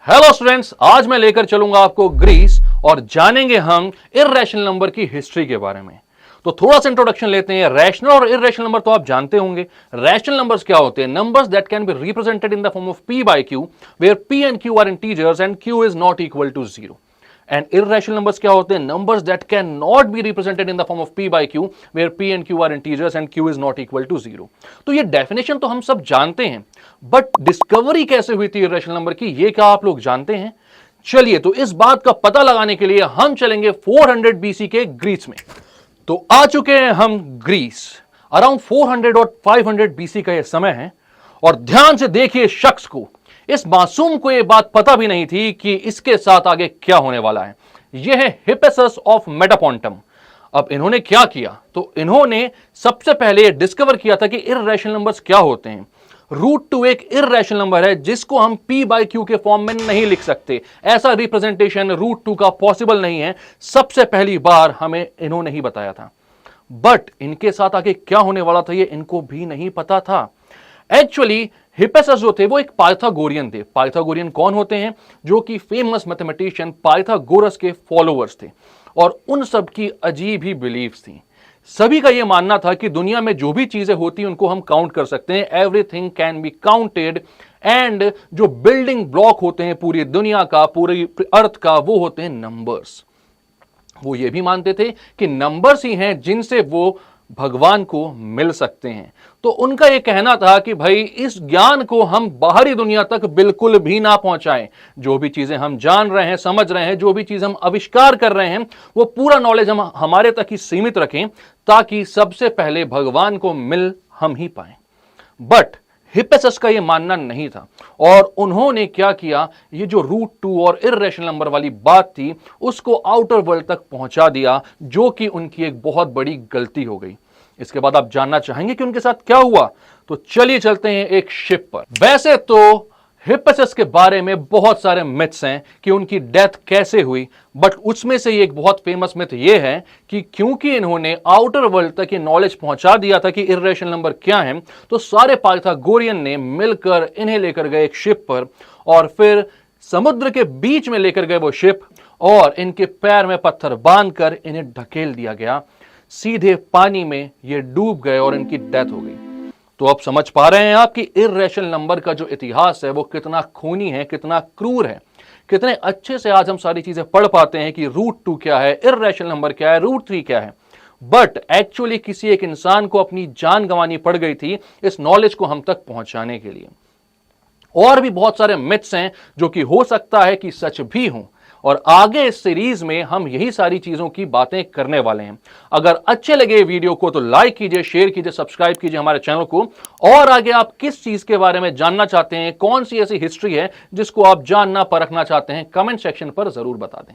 Hello students, आज मैं लेकर चलूंगा आपको ग्रीस और जानेंगे हम इर्रेशनल नंबर की हिस्ट्री के बारे में। तो थोड़ा सा इंट्रोडक्शन लेते हैं। रैशनल और इर्रेशनल नंबर तो आप जानते होंगे। रैशनल नंबर्स क्या होते हैं? Numbers that can be represented in the form of p by q where p and q are integers and q is not equal to 0। And irrational numbers क्या होते हैं? Numbers that can not be represented in the form of p by q where p and q are integers and q is not equal to 0। तो ये definition तो हम सब जानते हैं, बट डिस्कवरी कैसे हुई थी इर्रेशनल नंबर की, ये क्या आप लोग जानते हैं? चलिए, तो इस बात का पता लगाने के लिए हम चलेंगे 400 BC के ग्रीस में। तो आ चुके हैं हम ग्रीस। अराउंड 400 और 500 BC का यह समय है और ध्यान से देखिए शख्स को। इस मासूम को यह बात पता भी नहीं थी कि इसके साथ आगे क्या होने वाला है। यह है हिप्पैसस ऑफ मेटापोंटम। अब इन्होंने क्या किया? तो इन्होंने सबसे पहले डिस्कवर किया था कि इर्रेशनल नंबर्स क्या होते हैं। √2 एक इर्रेशनल नंबर है जिसको हम p by q के फॉर्म में नहीं लिख सकते। ऐसा रिप्रेजेंटेशन √2 का पॉसिबल नहीं है। सबसे पहली बार हमें इन्होंने ही बताया था, बट इनके साथ आगे क्या होने वाला था ये इनको भी नहीं पता था। एक्चुअली हिप्पैसस जो थे वो एक पाइथागोरियन थे। पाइथागोरियन कौन होते हैं? जो कि फेमस मैथमेटिशियन पाइथागोरस के फॉलोअर्स थे और उन सब की अजीब ही बिलीफ्स थी। सभी का यह मानना था कि दुनिया में जो भी चीजें होती हैं उनको हम काउंट कर सकते हैं। Everything can be counted and जो बिल्डिंग ब्लॉक होते हैं पूरी दुनिया का, पूरी अर्थ का, वो होते हैं नंबर्स। वो ये भी मानते थे कि नंबर्स ही हैं जिनसे वो भगवान को मिल सकते हैं। तो उनका यह कहना था कि भाई इस ज्ञान को हम बाहरी दुनिया तक बिल्कुल भी ना पहुंचाएं। जो भी चीजें हम जान रहे हैं, समझ रहे हैं, जो भी चीज हम आविष्कार कर रहे हैं, वो पूरा नॉलेज हम हमारे तक ही सीमित रखें ताकि सबसे पहले भगवान को मिल हम ही पाएं। बट हिप्पैसस का यह मानना नहीं था और उन्होंने क्या किया, ये जो √2 और इर्रेशनल नंबर वाली बात थी उसको आउटर वर्ल्ड तक पहुंचा दिया, जो कि उनकी एक बहुत बड़ी गलती हो गई। इसके बाद आप जानना चाहेंगे कि उनके साथ क्या हुआ, तो चलिए चलते हैं एक शिप पर। वैसे तो हिप्पैसस के बारे में बहुत सारे मिथ्स हैं कि उनकी डेथ कैसे हुई, बट उसमें से एक बहुत फेमस मिथ ये है कि क्योंकि इन्होंने आउटर वर्ल्ड तक ये नॉलेज पहुंचा दिया था कि इर्रेशनल नंबर क्या है, तो सारे पाइथागोरियन ने मिलकर इन्हें लेकर गए एक शिप पर और फिर समुद्र के बीच में लेकर गए वो शिप और इनके पैर में पत्थर बांधकर इन्हें ढकेल दिया गया। सीधे पानी में ये डूब गए और इनकी डेथ हो गई। तो अब समझ पा रहे हैं आप कि इर्रेशनल नंबर का जो इतिहास है वो कितना खूनी है, कितना क्रूर है। कितने अच्छे से आज हम सारी चीजें पढ़ पाते हैं कि √2 क्या है, इर्रेशनल नंबर क्या है, √3 क्या है, बट एक्चुअली किसी एक इंसान को अपनी जान गंवानी पड़ गई थी इस नॉलेज को हम तक पहुंचाने के लिए। और भी बहुत सारे मिथ्स हैं जो कि हो सकता है कि सच भी हों और आगे इस सीरीज में हम यही सारी चीजों की बातें करने वाले हैं। अगर अच्छे लगे वीडियो को तो लाइक कीजिए, शेयर कीजिए, सब्सक्राइब कीजिए हमारे चैनल को। और आगे आप किस चीज के बारे में जानना चाहते हैं, कौन सी ऐसी हिस्ट्री है जिसको आप जानना परखना चाहते हैं, कमेंट सेक्शन पर जरूर बता दें।